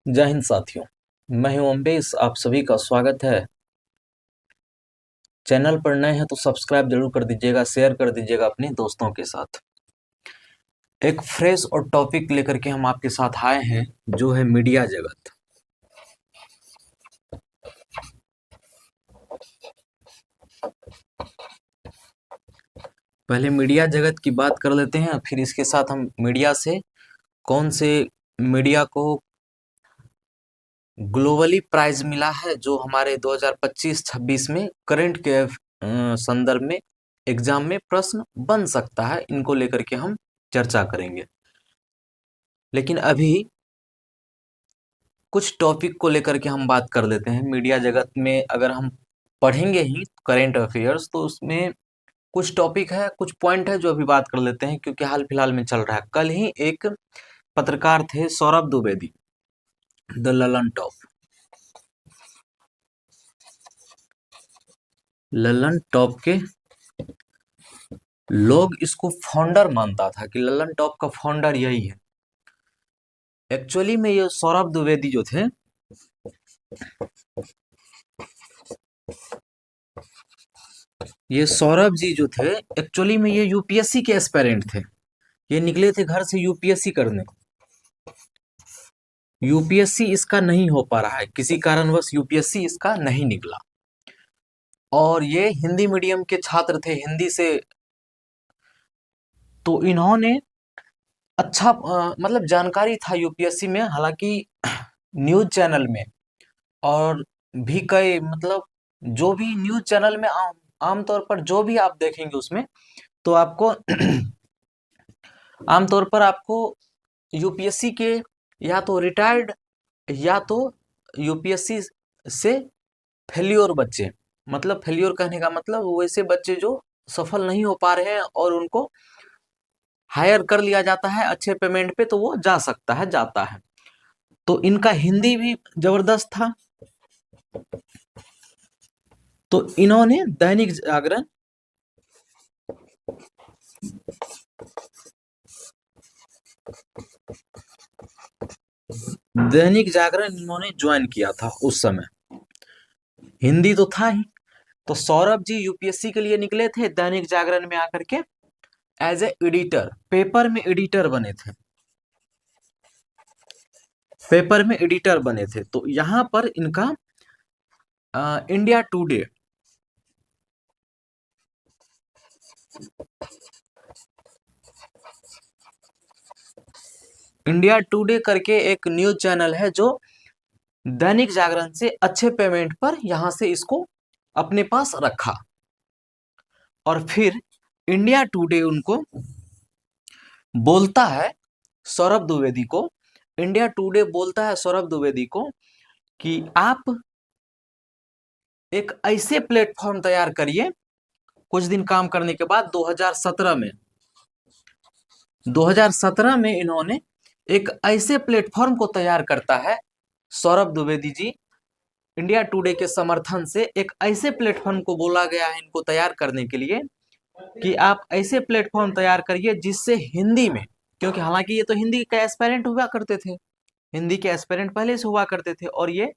जय हिंद साथियों। मैं हूं अम्बेश, आप सभी का स्वागत है। चैनल पर नए हैं तो सब्सक्राइब जरूर कर दीजिएगा, शेयर कर दीजिएगा अपने दोस्तों के साथ। एक फ्रेश और टॉपिक लेकर के हम आपके साथ आए हैं, जो है मीडिया जगत। पहले मीडिया जगत की बात कर लेते हैं, फिर इसके साथ हम मीडिया से कौन से मीडिया को ग्लोबली प्राइज मिला है, जो हमारे 2025-26 में करंट के संदर्भ में एग्जाम में प्रश्न बन सकता है, इनको लेकर के हम चर्चा करेंगे। लेकिन अभी कुछ टॉपिक को लेकर के हम बात कर लेते हैं। मीडिया जगत में अगर हम पढ़ेंगे ही करंट अफेयर्स, तो उसमें कुछ टॉपिक है, कुछ पॉइंट है जो अभी बात कर लेते हैं, क्योंकि हाल फिलहाल में चल रहा है। कल ही एक पत्रकार थे, Saurabh Dwivedi, the Lalan top. Lalan top के लोग इसको फाउंडर मानता था कि ललन टॉप का फाउंडर यही है। एक्चुअली में ये सौरभ द्विवेदी जो थे, ये सौरभ जी जो थे, एक्चुअली में ये यूपीएससी के एस्पिरेंट थे। ये निकले थे घर से यूपीएससी करने। यूपीएससी इसका नहीं हो पा रहा है, किसी कारणवश यूपीएससी इसका नहीं निकला। और ये हिंदी मीडियम के छात्र थे, हिंदी से। तो इन्होंने अच्छा मतलब जानकारी था यूपीएससी में, हालांकि न्यूज चैनल में और भी कई मतलब जो भी न्यूज चैनल में आमतौर पर जो भी आप देखेंगे उसमें, तो आपको आमतौर पर आपको यूपीएससी के या तो रिटायर्ड या तो यूपीएससी से फेल्योर बच्चे, मतलब फेल्योर कहने का मतलब वैसे बच्चे जो सफल नहीं हो पा रहे हैं और उनको हायर कर लिया जाता है अच्छे पेमेंट पे, तो वो जा सकता है, जाता है। तो इनका हिंदी भी जबरदस्त था। तो इन्होंने दैनिक जागरण इन्होंने ज्वाइन किया था उस समय। हिंदी तो था ही। तो सौरभ जी यूपीएससी के लिए निकले थे, दैनिक जागरण में आकर के एज ए एडिटर, पेपर में एडिटर बने थे। पेपर में एडिटर बने थे। तो यहां पर इनका इंडिया टुडे, इंडिया टुडे करके एक न्यूज चैनल है, जो दैनिक जागरण से अच्छे पेमेंट पर यहां से इसको अपने पास रखा। और फिर इंडिया टुडे उनको बोलता है, सौरभ द्विवेदी को, इंडिया टुडे बोलता है सौरभ द्विवेदी को कि आप एक ऐसे प्लेटफॉर्म तैयार करिए। कुछ दिन काम करने के बाद 2017 में इन्होंने एक ऐसे प्लेटफॉर्म को तैयार करता है, सौरभ द्विवेदी जी। इंडिया टुडे के समर्थन से एक ऐसे प्लेटफॉर्म को बोला गया है इनको तैयार करने के लिए कि आप ऐसे प्लेटफॉर्म तैयार करिए जिससे हिंदी में, क्योंकि हालांकि ये तो हिंदी के एस्पायरेंट हुआ करते थे, हिंदी के एस्पिरेंट पहले से हुआ करते थे, और ये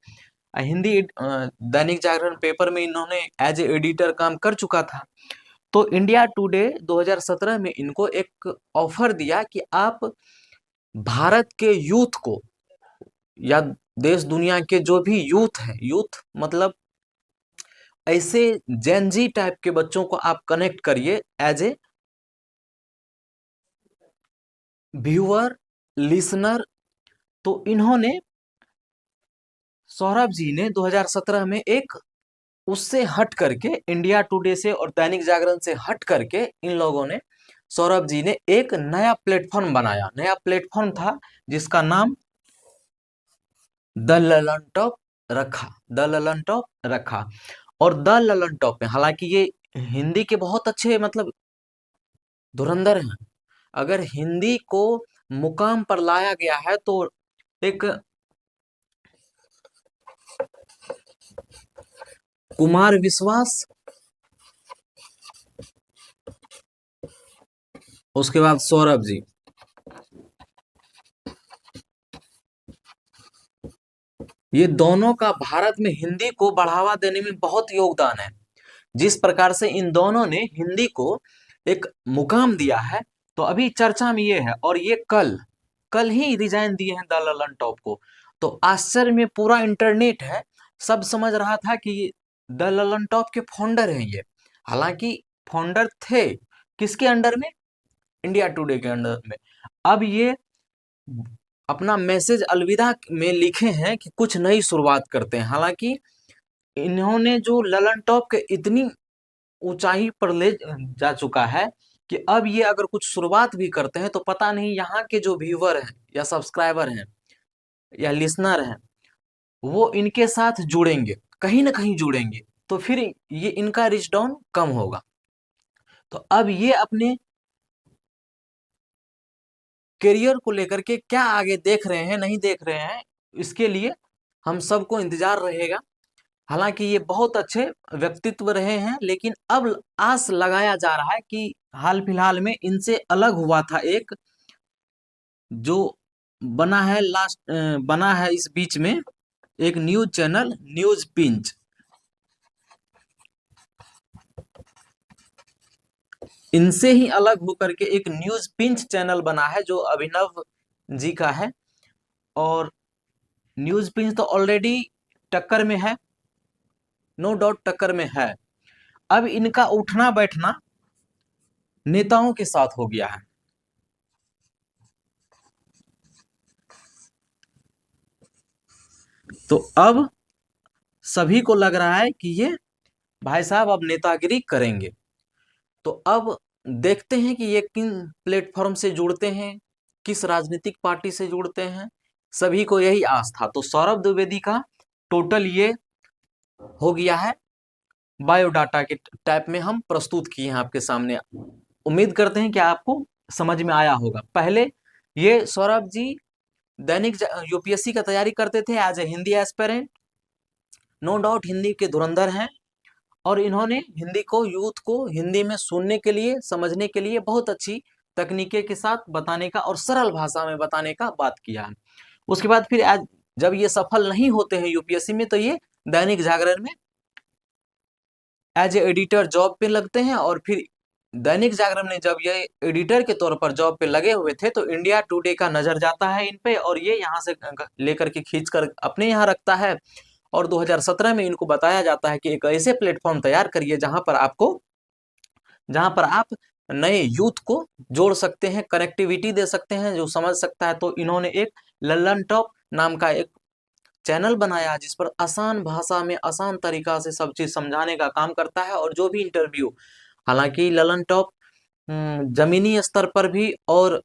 हिंदी दैनिक जागरण पेपर में इन्होंने एज ए एडिटर काम कर चुका था। तो इंडिया टुडे 2017 में इनको एक ऑफर दिया कि आप भारत के यूथ को, या देश दुनिया के जो भी यूथ है, यूथ मतलब ऐसे जेनजी टाइप के बच्चों को आप कनेक्ट करिए एज ए व्यूअर, लिसनर। तो इन्होंने, सौरभ जी ने 2017 में एक उससे हट करके, इंडिया टुडे से और दैनिक जागरण से हट करके, इन लोगों ने, सौरभ जी ने एक नया प्लेटफॉर्म बनाया। नया प्लेटफॉर्म था जिसका नाम द ललन टॉप रखा। द ललन टॉप रखा। और द ललन टॉप में, हालांकि ये हिंदी के बहुत अच्छे मतलब धुरंधर हैं। अगर हिंदी को मुकाम पर लाया गया है तो एक कुमार विश्वास, उसके बाद सौरभ जी, ये दोनों का भारत में हिंदी को बढ़ावा देने में बहुत योगदान है। जिस प्रकार से इन दोनों ने हिंदी को एक मुकाम दिया है, तो अभी चर्चा में ये है। और ये कल कल ही रिजाइन दिए हैं द ललन टॉप को। तो आश्चर्य में पूरा इंटरनेट है, सब समझ रहा था कि द ललन टॉप के फाउंडर हैं ये। हालांकि फाउंडर थे किसके अंडर में? इंडिया टुडे के अंडर में। अब ये अपना मैसेज अलविदा में लिखे हैं कि कुछ नई शुरुआत करते हैं। हालांकि इन्होंने जो ललन टॉप के इतनी ऊंचाई पर ले जा चुका है कि अब ये अगर कुछ शुरुआत भी करते हैं तो पता नहीं यहाँ के जो व्यूअर हैं या सब्सक्राइबर हैं या लिसनर हैं वो इनके साथ जुड़ेंगे, कहीं ना कहीं जुड़ेंगे, तो फिर ये इनका रीच डाउन कम होगा। तो अब ये अपने करियर को लेकर के क्या आगे देख रहे हैं नहीं देख रहे हैं, इसके लिए हम सबको इंतजार रहेगा। हालांकि ये बहुत अच्छे व्यक्तित्व रहे हैं, लेकिन अब आस लगाया जा रहा है कि हाल फिलहाल में इनसे अलग हुआ था एक जो बना है इस बीच में एक न्यूज चैनल न्यूज पिंच। इनसे ही अलग होकर के एक न्यूज पिंच चैनल बना है जो अभिनव जी का है। और न्यूज पिंच तो ऑलरेडी टक्कर में है, नो डाउट टक्कर में है। अब इनका उठना बैठना नेताओं के साथ हो गया है। तो अब सभी को लग रहा है कि ये भाई साहब अब नेतागिरी करेंगे। तो अब देखते हैं कि ये किन प्लेटफॉर्म से जुड़ते हैं, किस राजनीतिक पार्टी से जुड़ते हैं। सभी को यही आस था। तो सौरभ द्विवेदी का टोटल ये हो गया है, बायोडाटा के टाइप में हम प्रस्तुत किए हैं आपके सामने। उम्मीद करते हैं कि आपको समझ में आया होगा। पहले ये सौरभ जी दैनिक यूपीएससी का तैयारी करते थे as a Hindi aspirant, no doubt Hindi के धुरंधर हैं। और इन्होंने हिंदी को, यूथ को हिंदी में सुनने के लिए, समझने के लिए बहुत अच्छी तकनीके के साथ बताने का और सरल भाषा में बताने का बात किया है। उसके बाद फिर आज जब ये सफल नहीं होते हैं यूपीएससी में, तो ये दैनिक जागरण में एज ए एडिटर जॉब पे लगते हैं। और फिर दैनिक जागरण में जब ये एडिटर के तौर पर जॉब पे लगे हुए थे तो इंडिया टुडे का नजर जाता है इन पे, और ये यहाँ से लेकर के खींच कर अपने यहाँ रखता है। और 2017 में इनको बताया जाता है कि एक ऐसे प्लेटफॉर्म तैयार करिए जहां पर आप नए यूथ को जोड़ सकते हैं, कनेक्टिविटी दे सकते हैं, जो समझ सकता है। तो इन्होंने एक ललन टॉप नाम का एक चैनल बनाया जिस पर आसान भाषा में आसान तरीका से सब चीज समझाने का काम करता है। और जो भी इंटरव्यू, हालांकि ललन टॉप जमीनी स्तर पर भी और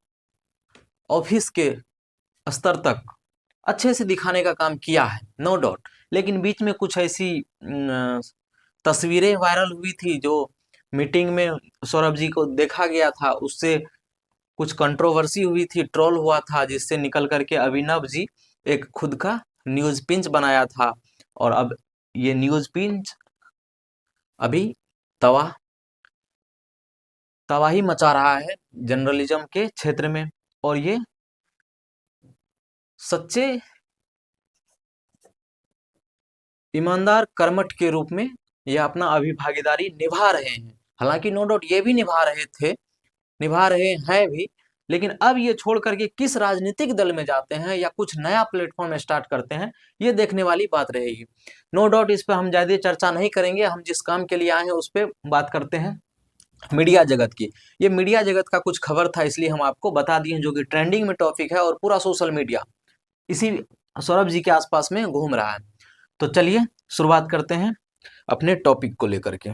ऑफिस के स्तर तक अच्छे से दिखाने का काम किया है, नो डाउट। लेकिन बीच में कुछ ऐसी तस्वीरें वायरल हुई थी जो मीटिंग में सौरभ जी को देखा गया था, उससे कुछ कंट्रोवर्सी हुई थी, ट्रोल हुआ था, जिससे निकल करके अभिनव जी एक खुद का न्यूज पिंच बनाया था। और अब ये न्यूज पिंच अभी तवा तबाही मचा रहा है जर्नलिज्म के क्षेत्र में। और ये सच्चे ईमानदार कर्मठ के रूप में ये अपना अभिभागीदारी निभा रहे हैं। हालांकि नो डाउट ये भी निभा रहे हैं भी, लेकिन अब ये छोड़ करके किस राजनीतिक दल में जाते हैं या कुछ नया प्लेटफॉर्म स्टार्ट करते हैं, ये देखने वाली बात रहेगी। नो डाउट इस पर हम ज्यादा चर्चा नहीं करेंगे। हम जिस काम के लिए आए हैं उस पर बात करते हैं, मीडिया जगत की। ये मीडिया जगत का कुछ खबर था, इसलिए हम आपको बता दिए, जो कि ट्रेंडिंग में टॉपिक है और पूरा सोशल मीडिया इसी सौरभ जी के आसपास में घूम रहा है। तो चलिए शुरुआत करते हैं अपने टॉपिक को लेकर के।